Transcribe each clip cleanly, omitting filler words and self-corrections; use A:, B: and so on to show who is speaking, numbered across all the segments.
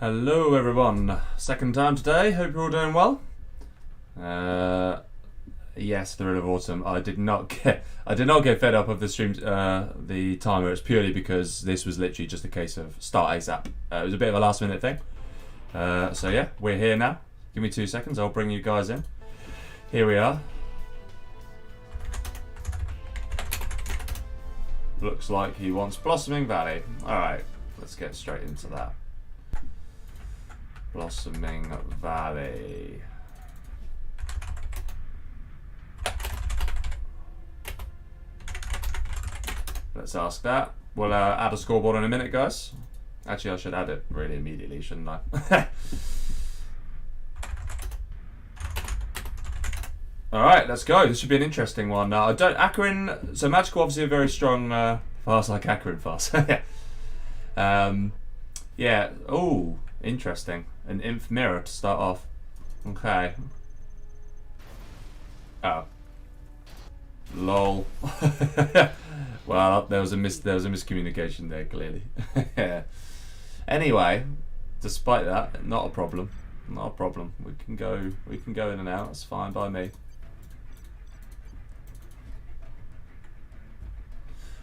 A: Hello everyone, second time today, hope you're all doing well. Yes, Thrill of Autumn. I did not get fed up of the stream, the timer. It's purely because this was literally just a case of start ASAP. It was a bit of a last minute thing. So yeah, we're here now. Give me 2 seconds, I'll bring you guys in. Here we are. Looks like he wants Blossoming Valley. Alright, let's get straight into that. Blossoming Valley. Let's ask that. We'll add a scoreboard in a minute, guys. Actually, I should add it really immediately, shouldn't I? Alright, let's go. This should be an interesting one. Akkarin, so Magical obviously a very strong fast like Akkarin fast. Yeah, oh, interesting. An Inf Mirror to start off. Okay. Oh. Lol. Well, there was a miscommunication there, clearly. Anyway, despite that, not a problem. Not a problem. We can go in and out. It's fine by me.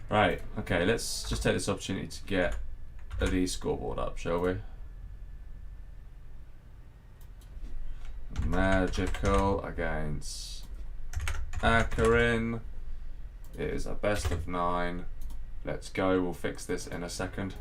A: Right. Okay. Let's just take this opportunity to get the scoreboard up, shall we? Magical against Akkarin. It is a best of 9. Let's go. We'll fix this in a second.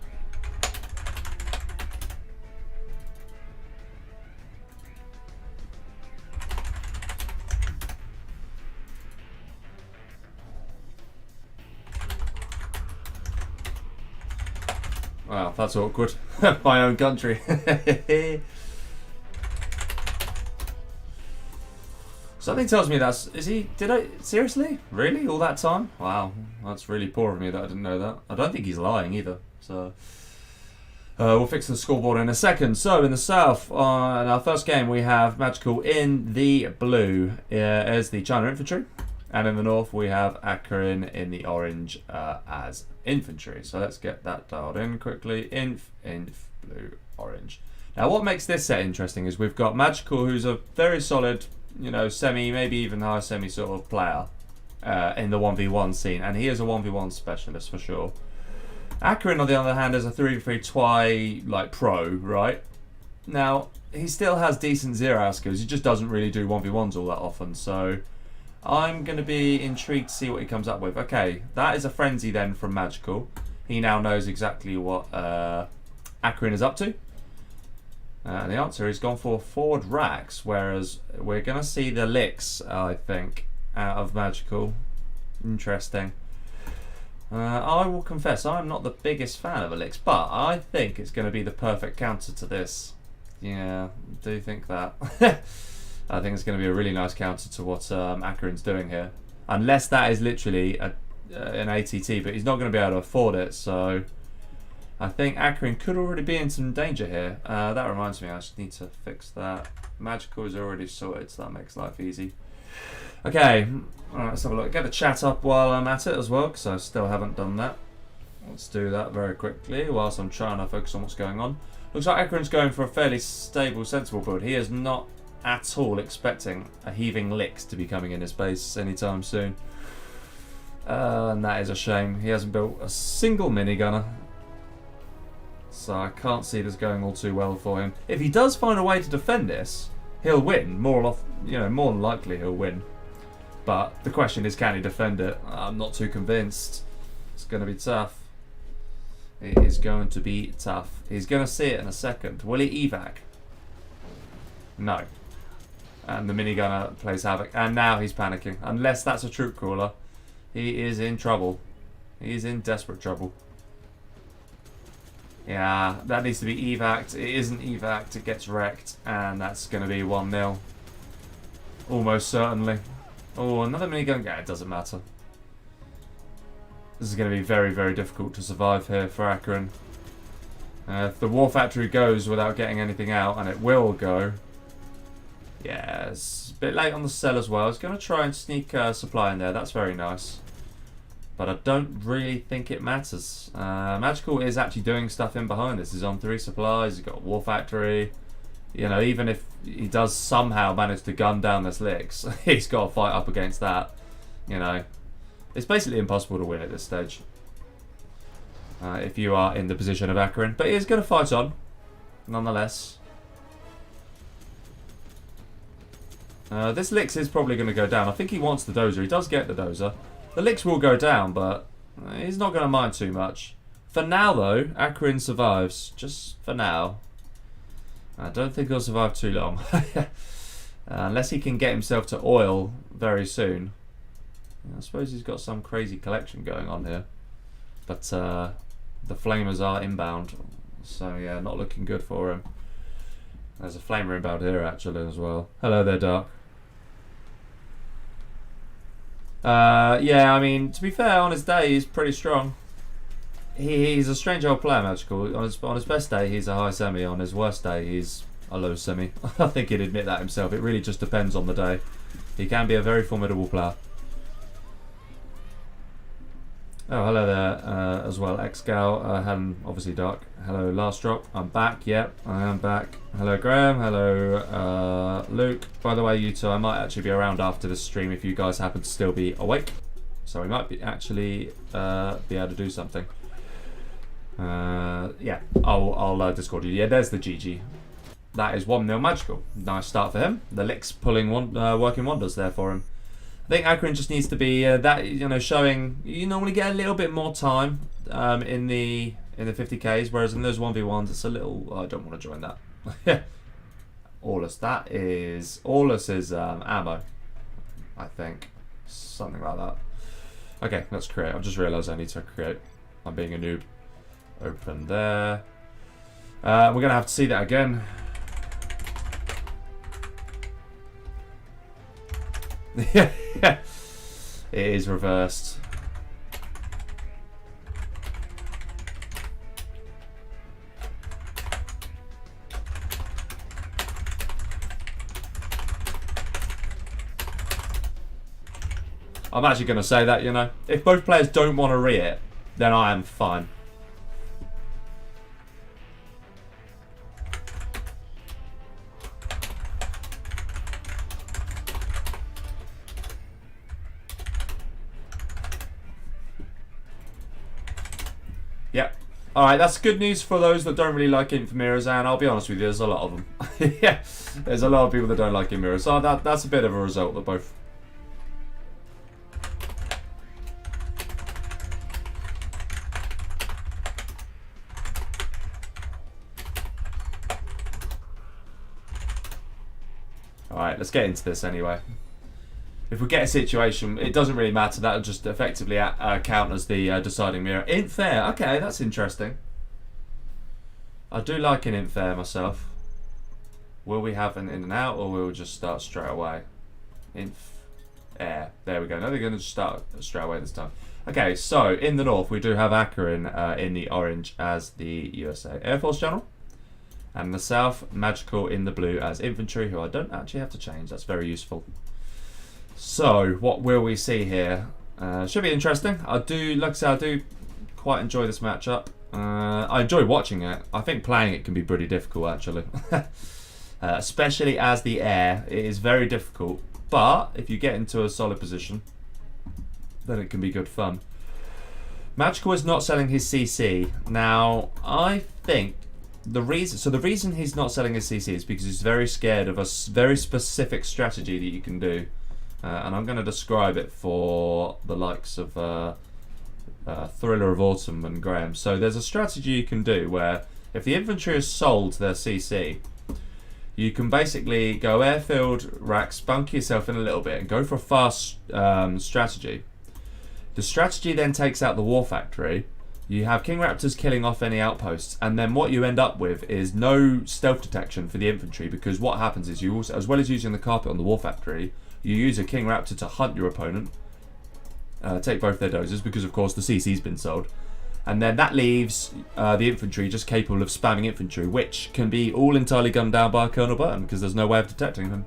A: Wow, that's awkward. My own country. Something tells me seriously? Really? All that time? Wow, that's really poor of me that I didn't know that. I don't think he's lying either, so... we'll fix the scoreboard in a second. So, in the south, in our first game, we have Magical in the blue as the China Infantry. And in the north, we have Akkarin in the orange as infantry. So let's get that dialed in quickly. Inf, blue, orange. Now, what makes this set interesting is we've got Magical, who's a very solid... semi, maybe even high semi sort of player in the 1v1 scene, and he is a 1v1 specialist for sure. Akkarin, on the other hand, is a 3v3 twi pro, right? Now, he still has decent zero skills, he just doesn't really do 1v1s all that often, so I'm going to be intrigued to see what he comes up with. Okay, that is a frenzy then from Magical. He now knows exactly what Akkarin is up to. And the answer is gone for forward racks, whereas we're going to see the licks, I think, out of Magical. Interesting. I will confess, I'm not the biggest fan of Elix, but I think it's going to be the perfect counter to this. Yeah, I do think that. I think it's going to be a really nice counter to what Akkarin's doing here. Unless that is literally an ATT, but he's not going to be able to afford it, so... I think Akkarin could already be in some danger here. That reminds me, I just need to fix that. Magical is already sorted, so that makes life easy. Okay, alright, let's have a look. Get the chat up while I'm at it as well, because I still haven't done that. Let's do that very quickly whilst I'm trying to focus on what's going on. Looks like Akkarin's going for a fairly stable, sensible build. He is not at all expecting a heaving Licks to be coming in his base anytime soon. And that is a shame. He hasn't built a single minigunner. So I can't see this going all too well for him. If he does find a way to defend this, he'll win. More than likely he'll win. But the question is, can he defend it? I'm not too convinced. It's going to be tough. It is going to be tough. He's going to see it in a second. Will he evac? No. And the minigunner plays havoc. And now he's panicking. Unless that's a troop crawler, he is in trouble. He is in desperate trouble. Yeah, that needs to be evac'd. It isn't evac'd, it gets wrecked, and that's going to be 1-0. Almost certainly. Oh, another minigun? Yeah, it doesn't matter. This is going to be very, very difficult to survive here for Akkarin. If the War Factory goes without getting anything out, and it will go. Yeah, it's a bit late on the sell as well. It's going to try and sneak supply in there. That's very nice. But I don't really think it matters. Magical is actually doing stuff in behind this. He's on 3 supplies, he's got a war factory. You know, even if he does somehow manage to gun down this Licks, he's got to fight up against that. You know, it's basically impossible to win at this stage. If you are in the position of Akkarin. But he is going to fight on, nonetheless. This Licks is probably going to go down. I think he wants the dozer. He does get the dozer. The Licks will go down, but he's not going to mind too much. For now, though, Akkarin survives. Just for now. I don't think he'll survive too long. Unless he can get himself to oil very soon. I suppose he's got some crazy collection going on here. But the flamers are inbound. So, yeah, not looking good for him. There's a flamer inbound here, actually, as well. Hello there, Dark. Yeah, I mean, to be fair, on his day, he's pretty strong. He's a strange old player, Magical. On his best day, he's a high semi. On his worst day, he's a low semi. I think he'd admit that himself. It really just depends on the day. He can be a very formidable player. Oh, hello there as well, Xgal, obviously Dark. Hello, Last Drop. I'm back, yep, I am back. Hello, Graham. Hello, Luke. By the way, you two, I might actually be around after this stream if you guys happen to still be awake. So we might be actually be able to do something. Yeah, I'll Discord you. Yeah, there's the GG. That is 1-0 Magical. Nice start for him. The Licks pulling working wonders there for him. I think Akkarin just needs to be showing you normally get a little bit more time in the 50Ks, whereas in those 1v1s it's a little. I don't want to join that. Aulus, Aulus is ammo, I think, something like that. Okay, let's create. I've just realised I need to create. I'm being a noob. Open there. We're gonna have to see that again. Yeah, it is reversed. I'm actually going to say that, you know, if both players don't want to re-it, then I am fine. Yep. Alright, that's good news for those that don't really like Infomirrors, and I'll be honest with you, there's a lot of them. Yeah, there's a lot of people that don't like Infomirrors, so that's a bit of a result that both. Alright, let's get into this anyway. If we get a situation, it doesn't really matter. That'll just effectively count as the deciding mirror. Int fair. Okay, that's interesting. I do like an int fair myself. Will we have an in and out, or will we just start straight away? Int air. There we go. No, they're going to start straight away this time. Okay, so in the north, we do have Akkarin in the orange as the USA Air Force General. And in the south, Magical in the blue as infantry, who I don't actually have to change. That's very useful. So, what will we see here? Should be interesting. Like I said, I do quite enjoy this matchup. I enjoy watching it. I think playing it can be pretty difficult, actually. Especially as the air, it is very difficult. But, if you get into a solid position, then it can be good fun. Magical is not selling his CC. Now, I think the reason he's not selling his CC is because he's very scared of a very specific strategy that you can do. And I'm going to describe it for the likes of Thriller of Autumn and Graham. So there's a strategy you can do where if the infantry has sold their CC, you can basically go airfield, racks, bunker yourself in a little bit and go for a fast strategy. The strategy then takes out the war factory. You have King Raptors killing off any outposts, and then what you end up with is no stealth detection for the infantry, because what happens is you also, as well as using the carpet on the war factory, you use a King Raptor to hunt your opponent, take both their dozers, because of course the CC's been sold, and then that leaves the infantry just capable of spamming infantry, which can be all entirely gunned down by a Colonel Burton because there's no way of detecting them.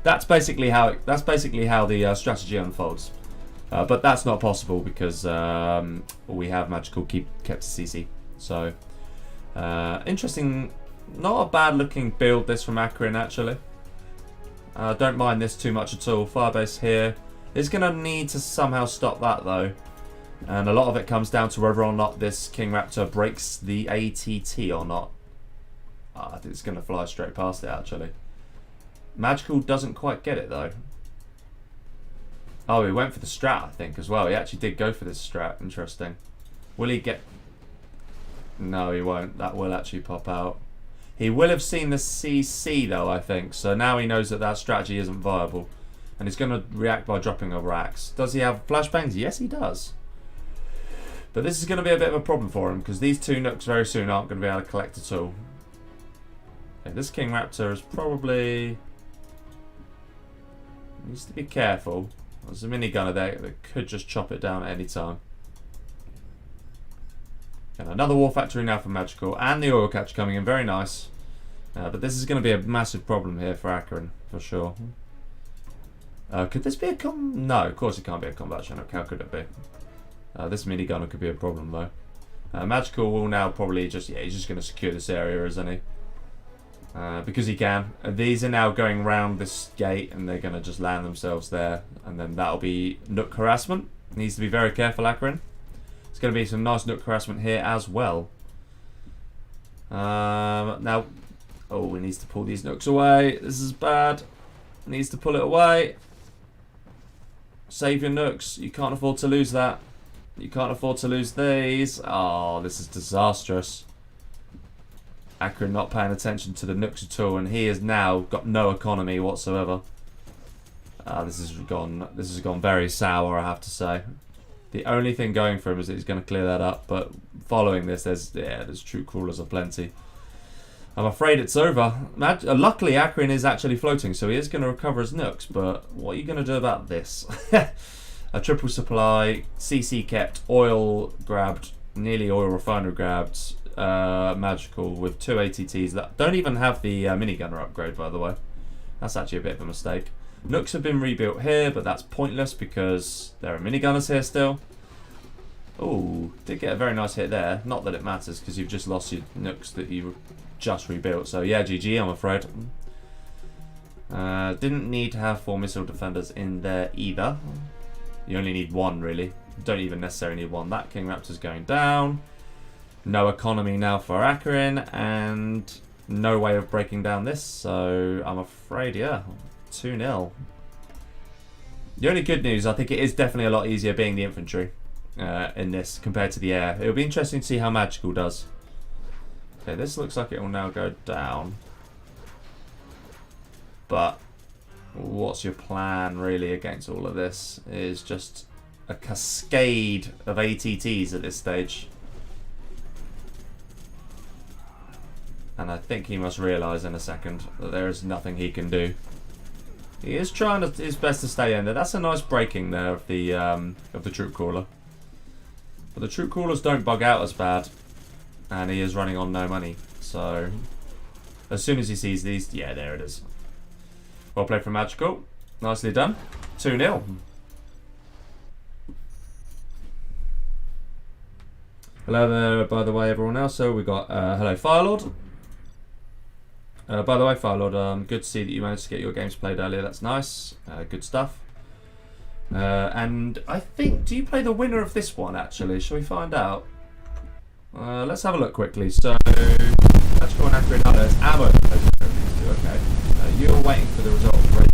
A: That's basically how the strategy unfolds. But that's not possible because we have magical kept to CC. So interesting, not a bad looking build this from Akkarin actually. Don't mind this too much at all. Firebase here. It's going to need to somehow stop that though. And a lot of it comes down to whether or not this King Raptor breaks the ATT or not. I think it's going to fly straight past it actually. Magical doesn't quite get it though. Oh, he went for the strat I think as well. He actually did go for this strat. Interesting. Will he get... No, he won't. That will actually pop out. He will have seen the CC though, I think. So now he knows that that strategy isn't viable. And he's going to react by dropping a Rax. Does he have flashbangs? Yes, he does. But this is going to be a bit of a problem for him because these two Nooks very soon aren't going to be able to collect at all. Okay, this King Raptor is probably... Needs to be careful. There's a minigunner there that could just chop it down at any time. And another War Factory now for Magical. And the Oil Catcher coming in. Very nice. But this is going to be a massive problem here for Akkarin, for sure. Could this be a No, of course it can't be a combat chinook. How could it be? This minigunner could be a problem though. Magical will now probably just... Yeah, he's just going to secure this area, isn't he? Because he can. These are now going round this gate and they're going to just land themselves there. And then that'll be Nook harassment. Needs to be very careful, Akkarin. There's going to be some nice Nook harassment here as well. Now... Oh, he needs to pull these Nooks away. This is bad. Needs to pull it away. Save your Nooks. You can't afford to lose that. You can't afford to lose these. Oh, this is disastrous. Akkarin not paying attention to the Nooks at all, and he has now got no economy whatsoever. This has gone very sour, I have to say. The only thing going for him is that he's going to clear that up, but following this, there's true crawlers aplenty. I'm afraid it's over. Luckily, Akkarin is actually floating, so he is going to recover his Nooks, but what are you going to do about this? A triple supply, CC kept, oil grabbed, nearly oil refinery grabbed, magical with 2 ATTs that don't even have the minigunner upgrade, by the way. That's actually a bit of a mistake. Nooks have been rebuilt here, but that's pointless because there are minigunners here still. Oh, did get a very nice hit there. Not that it matters because you've just lost your Nooks that you just rebuilt. So yeah, GG, I'm afraid. Didn't need to have 4 missile defenders in there either. You only need 1 really. You don't even necessarily need 1. That King Raptor's going down. No economy now for Akkarin, and no way of breaking down this. So I'm afraid, yeah, 2-0. The only good news, I think it is definitely a lot easier being the infantry in this compared to the air. It'll be interesting to see how Magical does. Okay, this looks like it will now go down. But what's your plan really against all of this? It is just a cascade of ATTs at this stage. And I think he must realise in a second that there is nothing he can do. He is trying his best to stay in there. That's a nice breaking there of the troop crawler. But the troop crawlers don't bug out as bad. And he is running on no money. So as soon as he sees these, yeah, there it is. Well played from Magical. Nicely done. 2-0. Hello there, by the way, everyone else. So we got hello, Firelord. By the way, Firelord, good to see that you managed to get your games played earlier. That's nice. Good stuff. And I think, do you play the winner of this one, actually? Shall we find out? Let's have a look quickly. So, let's go on Akkarin. Oh, there's ammo. Okay. You're waiting for the result of Raid.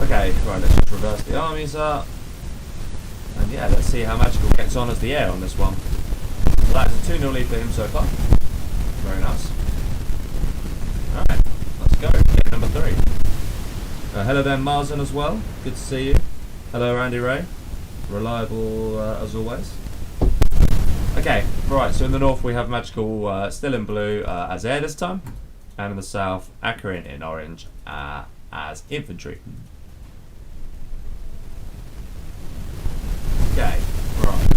A: Okay, right, let's just reverse the armies up. And yeah, let's see how Magical gets on as the air on this one. So that's a 2-0 lead for him so far. Very nice. Alright, let's go. Game number 3. Hello there, Marzin as well. Good to see you. Hello, Andy Ray. Reliable as always. Okay, right, so in the north we have Magical still in blue as air this time. And in the south, Akkarin in orange as infantry. Okay, right.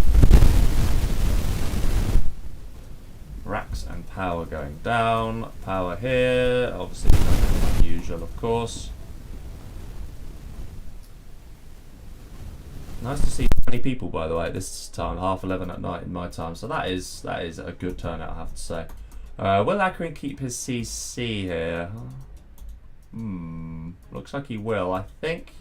A: Racks and power going down. Power here, obviously nothing unusual, of course. Nice to see 20 people, by the way, at this time, 11:30 at night in my time. So that is a good turnout, I have to say. Will Akkarin keep his CC here? Looks like he will. I think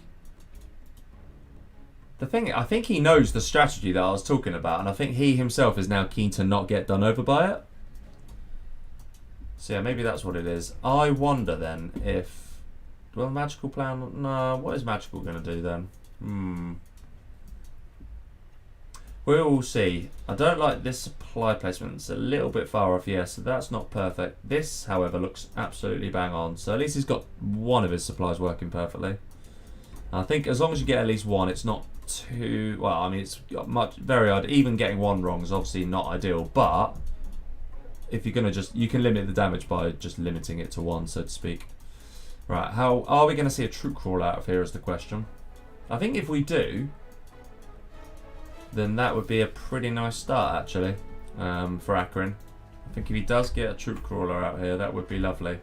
A: he knows the strategy that I was talking about, and I think he himself is now keen to not get done over by it. So yeah, maybe that's what it is. I wonder then if... Well, magical plan... No, what is magical going to do then? We'll see. I don't like this supply placement. It's a little bit far off, yes, so that's not perfect. This, however, looks absolutely bang on. So at least he's got one of his supplies working perfectly. I think as long as you get at least one, it's not too... Well, I mean, it's very hard. Even getting one wrong is obviously not ideal, but if you're going to you can limit the damage by just limiting it to one, so to speak. Right, how are we going to see a troop crawl out of here is the question. I think if we do, then that would be a pretty nice start, actually, for Akkarin. I think if he does get a troop crawler out here, that would be lovely.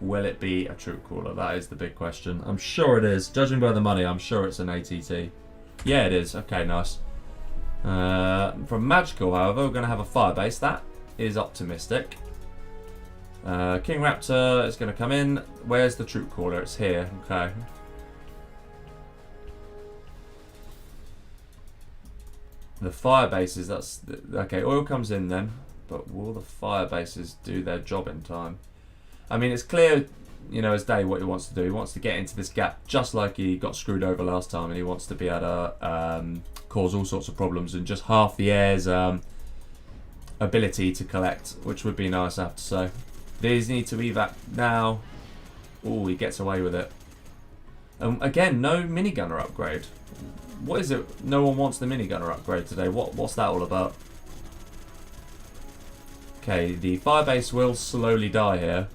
A: Will it be a troop crawler? That is the big question. I'm sure it is. Judging by the money, I'm sure it's an ATT. Yeah, it is. Okay, nice. From Magical, however, we're going to have a firebase. That is optimistic. King Raptor is going to come in. Where's the troop crawler? It's here. Okay. The fire bases, that's... Okay, oil comes in then. But will the fire bases do their job in time? I mean, it's clear, you know, as day what he wants to do. He wants to get into this gap just like he got screwed over last time, and he wants to be able to cause all sorts of problems and just half the air's ability to collect, which would be nice, I have to say. These need to evac now. Oh, he gets away with it. Again, no minigunner upgrade. What is it? No one wants the minigunner upgrade today. What's that all about? Okay, the firebase will slowly die here.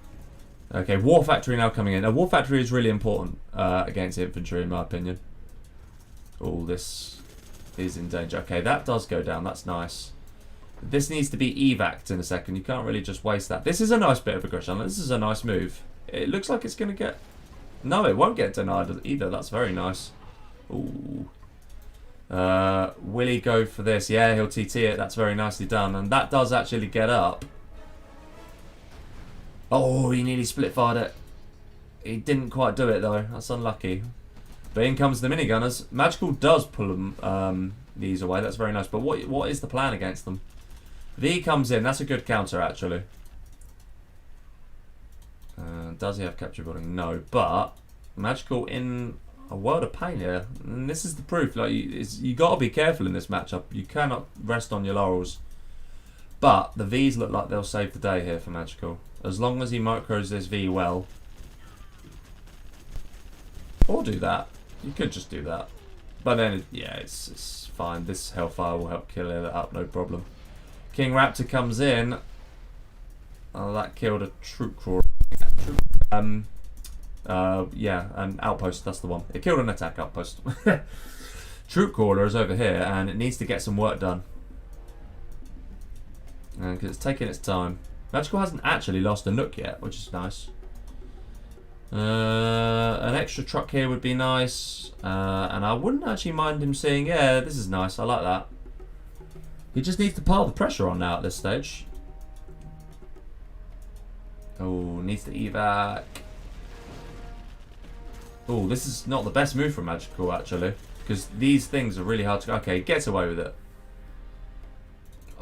A: Okay, War Factory now coming in. A War Factory is really important against infantry, in my opinion. Oh, this is in danger. Okay, that does go down. That's nice. This needs to be evac'd in a second. You can't really just waste that. This is a nice bit of aggression. This is a nice move. It looks like it's going to get... No, it won't get denied either. That's very nice. Ooh. Will he go for this? Yeah, he'll TT it. That's very nicely done. And that does actually get up. Oh, he nearly split fired it. He didn't quite do it though. That's unlucky. But in comes the minigunners. Magical does pull them these away. That's very nice. But what is the plan against them? V comes in. That's a good counter actually. Does he have capture building? No. But Magical in a world of pain here. And this is the proof. Like you got to be careful in this matchup. You cannot rest on your laurels. But the Vs look like they'll save the day here for Magical. As long as he micros this V well. Or do that. You could just do that. But then, yeah, it's fine. This Hellfire will help kill it up, no problem. King Raptor comes in. Oh, that killed a troop crawler. Yeah, an outpost, that's the one. It killed an attack outpost. Troop crawler is over here, and it needs to get some work done. Because it's taking its time. Magical hasn't actually lost a Nook yet, which is nice. An extra truck here would be nice. And I wouldn't actually mind him saying, yeah, this is nice, I like that. He just needs to pile the pressure on now at this stage. Oh, needs to evac. Oh, this is not the best move from Magical, actually. Because these things are really hard to... Okay, gets away with it.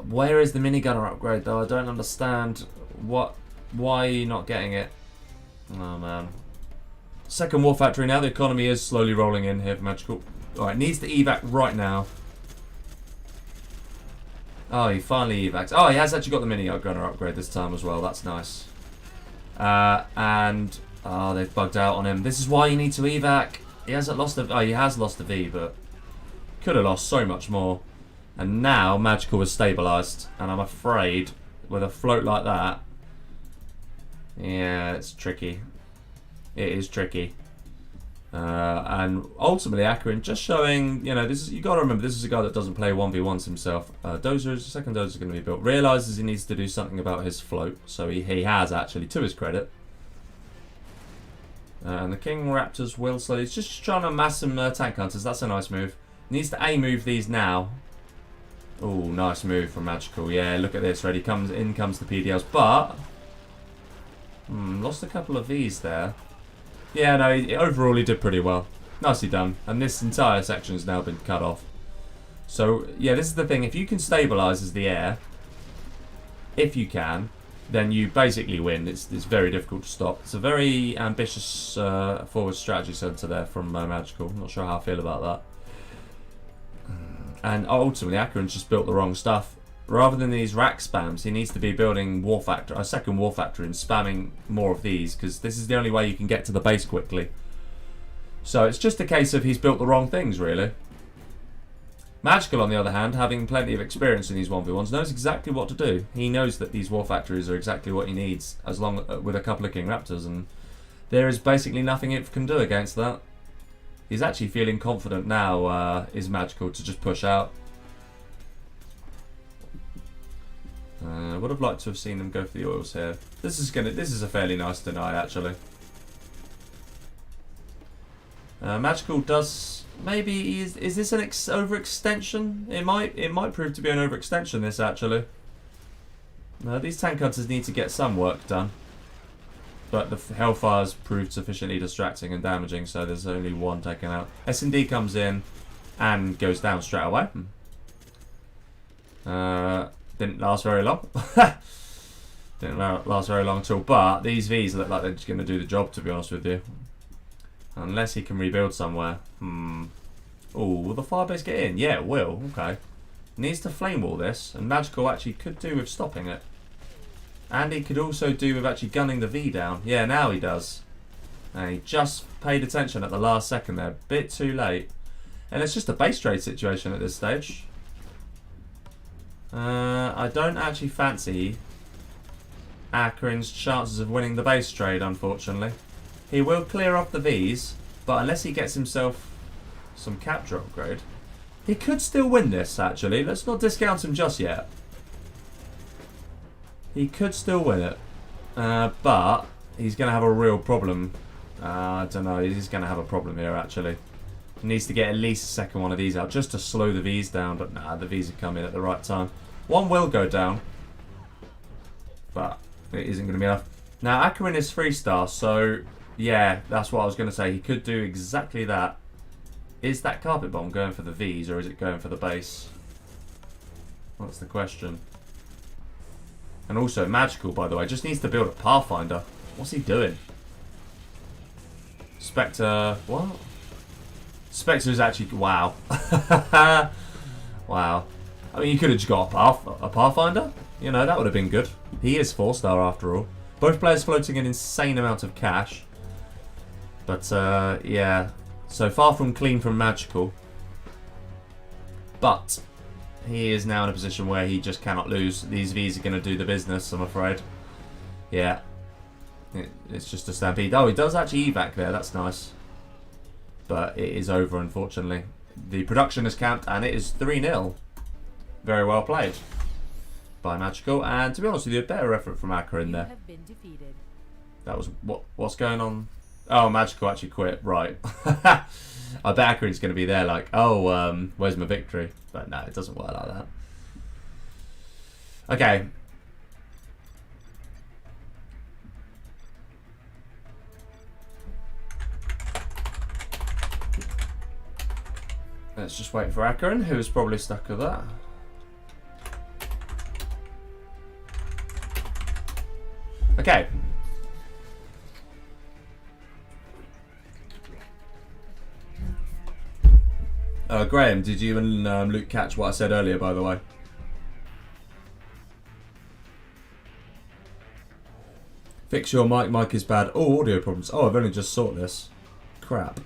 A: Where is the minigunner upgrade, though? I don't understand. Why are you not getting it? Oh, man. Second War Factory now. The economy is slowly rolling in here for Magical. Alright, needs to evac right now. Oh, he finally evacs. Oh, he has actually got the minigunner upgrade this time as well. That's nice. And... Oh, they've bugged out on him. This is why you need to evac. He hasn't lost a... Oh, he has lost a V, but... Could have lost so much more. And now Magical is stabilised. And I'm afraid, with a float like that... Yeah, it's tricky. It is tricky. And ultimately, Akkarin just showing... You know, this is... You got to remember, this is a guy that doesn't play 1v1s himself. Second dozer is going to be built. Realises he needs to do something about his float. So he has, actually, to his credit. And the King Raptors will slowly... He's just trying to amass some tank hunters. That's a nice move. Needs to A-move these now. Oh, nice move from Magical. Yeah, look at this. Ready, in comes the PDLs. But... lost a couple of Vs there. Yeah, no, overall he did pretty well. Nicely done. And this entire section has now been cut off. So, yeah, this is the thing. If you can stabilise as the air, if you can, then you basically win. It's very difficult to stop. It's a very ambitious forward strategy centre there from Magical. I'm not sure how I feel about that. And ultimately, Akkarin's just built the wrong stuff. Rather than these rack spams, he needs to be building a second war factory and spamming more of these, because this is the only way you can get to the base quickly. So it's just a case of he's built the wrong things, really. Magical, on the other hand, having plenty of experience in these 1v1s, knows exactly what to do. He knows that these war factories are exactly what he needs, as long with a couple of King Raptors, and there is basically nothing it can do against that. He's actually feeling confident now, is Magical, to just push out. Would have liked to have seen them go for the oils here. This is a fairly nice deny, actually. Magical does maybe is this an overextension? It might prove to be an overextension. This actually. These tank hunters need to get some work done, but the Hellfires proved sufficiently distracting and damaging, so there's only one taken out. S&D comes in and goes down straight away. Didn't last very long. Didn't last very long at all. But these Vs look like they're just going to do the job, to be honest with you. Unless he can rebuild somewhere. Oh, will the firebase get in? Yeah, it will. Okay. Needs to flame wall this. And Magical actually could do with stopping it. And he could also do with actually gunning the V down. Yeah, now he does. And he just paid attention at the last second there. Bit too late. And it's just a base trade situation at this stage. I don't actually fancy Akkarin's chances of winning the base trade, unfortunately. He will clear off the Vs, but unless he gets himself some capture upgrade, he could still win this, actually. Let's not discount him just yet. He could still win it, but he's going to have a real problem. I don't know, he's going to have a problem here, actually. He needs to get at least a second one of these out just to slow the Vs down, but nah, the Vs have come in at the right time. One will go down, but it isn't going to be enough. Now, Akkarin is 3-star, so yeah, that's what I was going to say. He could do exactly that. Is that Carpet Bomb going for the Vs, or is it going for the base? That's the question. And also, Magical, by the way, just needs to build a Pathfinder. What's he doing? Spectre, what? Spectre is actually, wow. Wow. I mean, you could have just got a Pathfinder. You know, that would have been good. He is 4-star after all. Both players floating an insane amount of cash. But, yeah. So far from clean from Magical. But he is now in a position where he just cannot lose. These Vs are going to do the business, I'm afraid. Yeah. It's just a stampede. Oh, he does actually evac there. That's nice. But it is over, unfortunately. The production is camped, and it is 3-0. Very well played by Magical. And to be honest with you, a better effort from Akkarin there. That was what's going on. Oh, Magical actually quit. Right. I bet Akkarin's going to be there like, oh, where's my victory? But no, it doesn't work like that. Okay. Let's just wait for Akkarin, who's probably stuck with that. Okay. Graham, did you and Luke catch what I said earlier, by the way? Fix your mic. Mic is bad. Oh, audio problems. Oh, I've only just sorted this. Crap.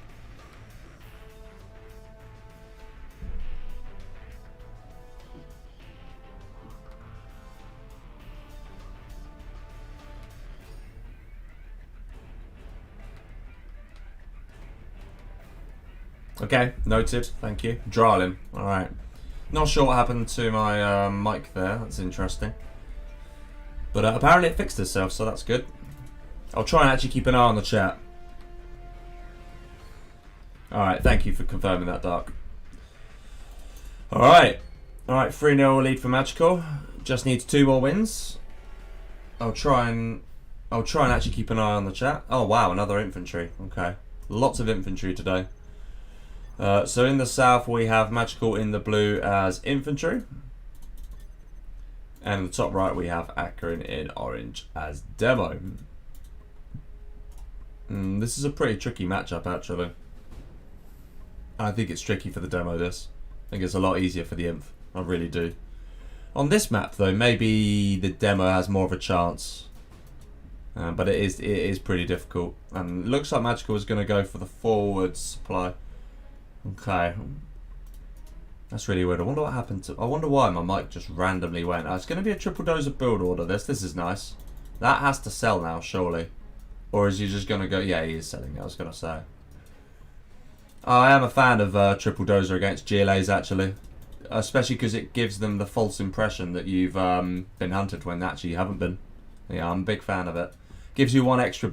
A: Okay, noted. Thank you. Drawling. Alright. Not sure what happened to my mic there. That's interesting. But apparently it fixed itself, so that's good. I'll try and actually keep an eye on the chat. Alright, thank you for confirming that, Dark. Alright. Alright, 3-0 lead for Magical. Just needs 2 more wins. I'll try and actually keep an eye on the chat. Oh wow, another infantry. Okay. Lots of infantry today. So in the south we have Magical in the blue as infantry. And in the top right we have Akkarin in orange as demo. This is a pretty tricky matchup actually. I think it's tricky for the demo this. I think it's a lot easier for the inf. I really do. On this map though, maybe the demo has more of a chance. But it is pretty difficult. And it looks like Magical is going to go for the forward supply. Okay. That's really weird. I wonder what happened to... I wonder why my mic just randomly went. It's going to be a triple dozer build order. This is nice. That has to sell now, surely. Or is he just going to go... Yeah, he is selling, I was going to say. I am a fan of triple dozer against GLAs, actually. Especially because it gives them the false impression that you've been hunted when actually you haven't been. Yeah, I'm a big fan of it. Gives you one extra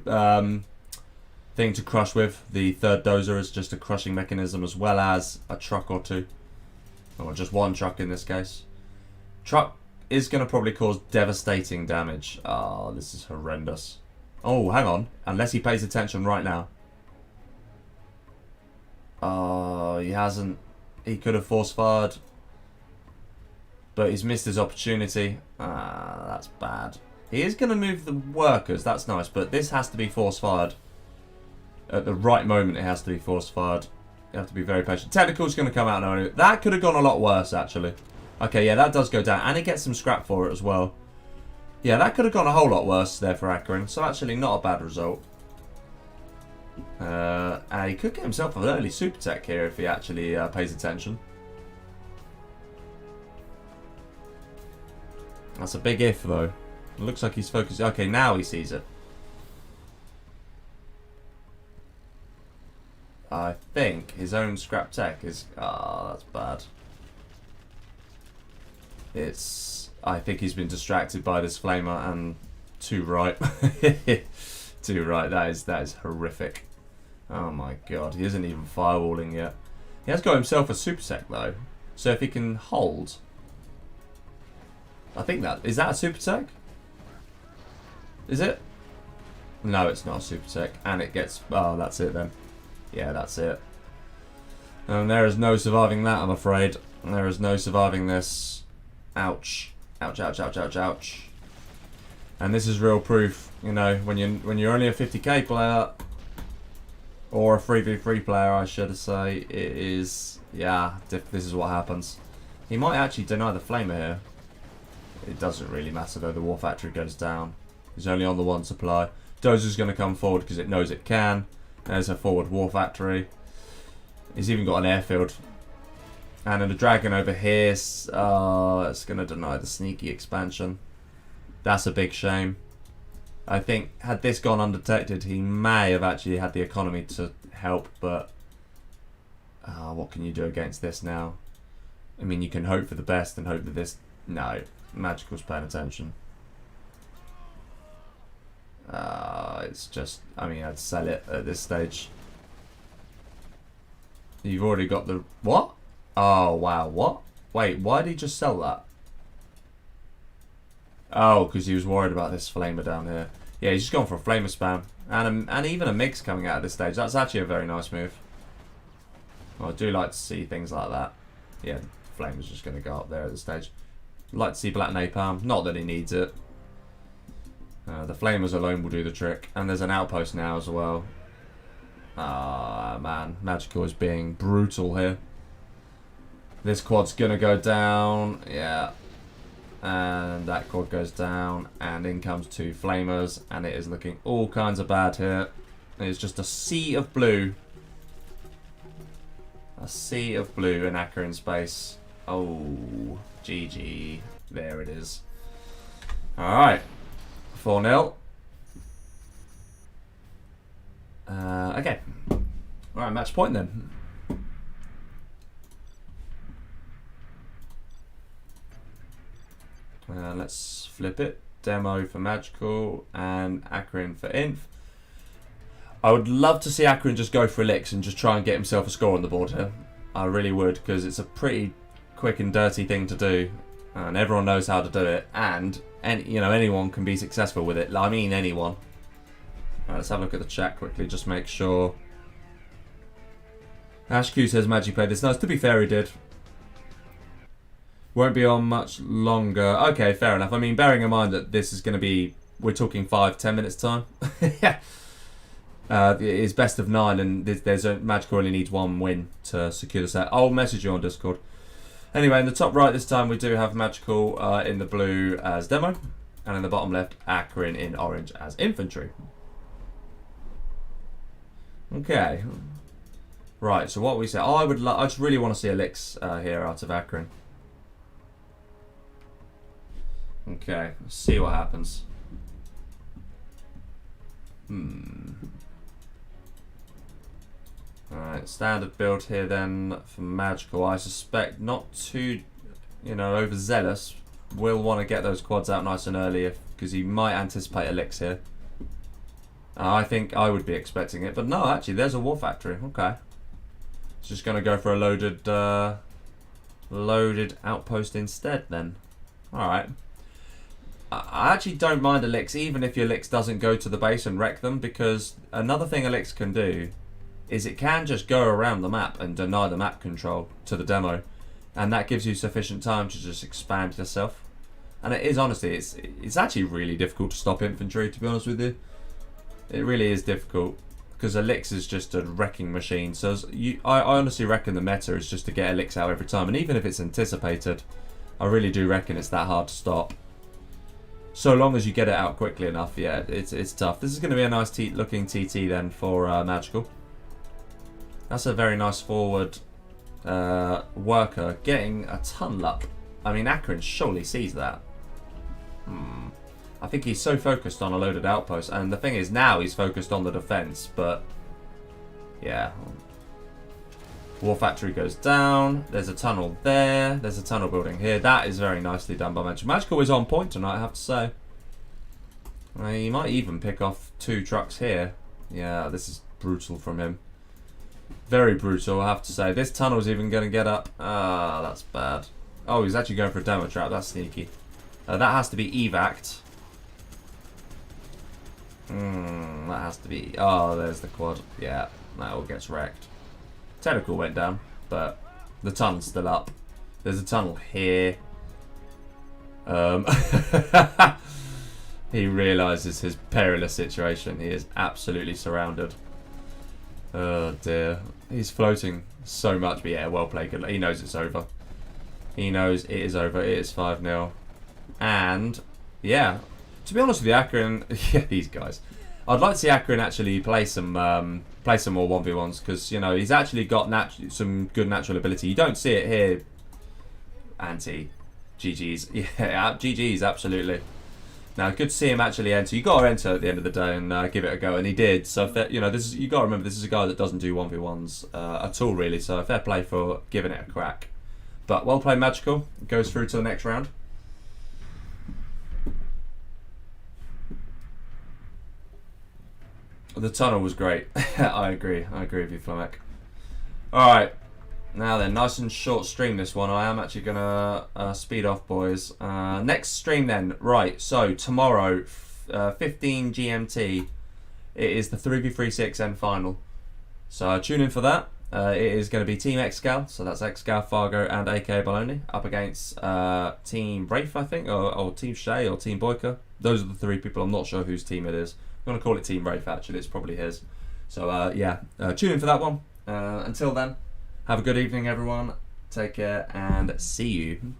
A: thing to crush with. The third dozer is just a crushing mechanism as well as a truck or 2. Or just 1 truck in this case. Truck is going to probably cause devastating damage. Oh, this is horrendous. Oh, hang on. Unless he pays attention right now. Oh, he hasn't. He could have force fired. But he's missed his opportunity. Ah, that's bad. He is going to move the workers. That's nice. But this has to be force fired. At the right moment, it has to be force fired. You have to be very patient. Technical's going to come out now. That could have gone a lot worse, actually. Okay, yeah, that does go down. And he gets some scrap for it as well. Yeah, that could have gone a whole lot worse there for Akkarin. So actually, not a bad result. And he could get himself an early super tech here if he actually pays attention. That's a big if, though. It looks like he's focused. Okay, now he sees it. I think his own scrap tech is... Ah, that's bad. I think he's been distracted by this flamer and too right. Too right. That is horrific. Oh my god. He isn't even firewalling yet. He has got himself a super tech though. So if he can hold... I think that... Is that a super tech? Is it? No, it's not a super tech. And it gets... Oh, that's it then. Yeah, that's it. And there is no surviving that, I'm afraid. There is no surviving this. Ouch. Ouch, ouch, ouch, ouch, ouch. And this is real proof, you know, when you're only a 50k player, or a 3v3 player, I should say, it is, yeah, this is what happens. He might actually deny the flamer here. It doesn't really matter though, the war factory goes down. He's only on the 1 supply. Dozer's going to come forward because it knows it can. There's a forward war factory. He's even got an airfield. And then the dragon over here, it's going to deny the sneaky expansion. That's a big shame. I think had this gone undetected, he may have actually had the economy to help, but what can you do against this now? I mean, you can hope for the best and hope that this... No, Magical's paying attention. It's just... I mean, I'd sell it at this stage. You've already got the... What? Oh, wow, what? Wait, why did he just sell that? Oh, because he was worried about this flamer down here. Yeah, he's just gone for a flamer spam. And even a mix coming out at this stage. That's actually a very nice move. Well, I do like to see things like that. Yeah, the flamer's just going to go up there at this stage. I'd like to see black napalm. Not that he needs it. The flamers alone will do the trick. And there's an outpost now as well. Ah, man. Magical is being brutal here. This quad's going to go down. Yeah. And that quad goes down. And in comes 2 flamers. And it is looking all kinds of bad here. It's just a sea of blue. A sea of blue in Akkarin space. Oh, GG. There it is. Alright. 4-0. Okay. Alright, match point then. Let's flip it. Demo for Magical and Akkarin for Inf. I would love to see Akkarin just go for licks and just try and get himself a score on the board here. I really would, because it's a pretty quick and dirty thing to do, and everyone knows how to do it, and anyone can be successful with it. I mean, anyone. Right, let's have a look at the chat quickly, just make sure. AshQ says Magic played this. Nice. To be fair, he did. Won't be on much longer. Okay, fair enough. I mean, bearing in mind that this is going to be, we're talking 5-10 minutes time. Yeah. It's best of 9, and there's a Magical only needs 1 win to secure the set. I'll message you on Discord. Anyway, in the top right this time we do have Magical in the blue as demo, and in the bottom left Akkarin in orange as infantry. Okay. Right. So what we say? I just really want to see a licks here out of Akkarin. Okay. Let's see what happens. Alright, standard build here then for Magical. I suspect not too, overzealous. Will want to get those quads out nice and early because he might anticipate a licks here. I think I would be expecting it, but no, actually, there's a War Factory. Okay, it's just going to go for a loaded outpost instead then. Alright. I actually don't mind a licks, even if your licks doesn't go to the base and wreck them, because another thing a licks can do is it can just go around the map and deny the map control to the demo, and that gives you sufficient time to just expand yourself. And it is, honestly, it's actually really difficult to stop infantry, to be honest with you. It really is difficult, because Elix is just a wrecking machine. So I honestly reckon the meta is just to get Elix out every time, and even if it's anticipated, I really do reckon it's that hard to stop. So long as you get it out quickly enough, yeah, it's tough. This is going to be a nice looking TT then for Magical. That's a very nice forward worker getting a tunnel up. I mean, Akkarin surely sees that. I think he's so focused on a loaded outpost, and the thing is now he's focused on the defense, but yeah. War Factory goes down. There's a tunnel there. There's a tunnel building here. That is very nicely done by Magical. Magical is on point tonight, I have to say. He might even pick off 2 trucks here. Yeah, this is brutal from him. Very brutal, I have to say. This tunnel's even going to get up. Ah, that's bad. Oh, he's actually going for a demo trap. That's sneaky. That has to be evac'd. That has to be... Oh, there's the quad. Yeah, that all gets wrecked. Tentacle went down, but the tunnel's still up. There's a tunnel here. He realises his perilous situation. He is absolutely surrounded. Oh dear. He's floating so much, but yeah, well played. Good. He knows it's over. He knows it is over. It is 5-0. And, yeah, to be honest with you, Akkarin... Yeah, these guys. I'd like to see Akkarin actually play some more 1v1s, because, he's actually got some good natural ability. You don't see it here. GG's. Yeah, GG's, absolutely. Now, good to see him actually enter. You got to enter at the end of the day and give it a go, and he did. So, you got to remember, this is a guy that doesn't do 1v1s at all, really. So, fair play for giving it a crack. But well played, Magical. Goes through to the next round. The tunnel was great. I agree with you, Flamek. Alright. Now then, nice and short stream this one. I am actually going to speed off, boys. Next stream then. Right, so tomorrow, 15 GMT, it is the 3v36 end final. So tune in for that. It is going to be Team Excal, so that's Excal, Fargo and AK Bologna, up against Team Rafe, I think, or Team Shay or Team Boyka. Those are the 3 people. I'm not sure whose team it is. I'm going to call it Team Rafe, actually. It's probably his. So, yeah, tune in for that one. Until then, have a good evening, everyone. Take care, and see you.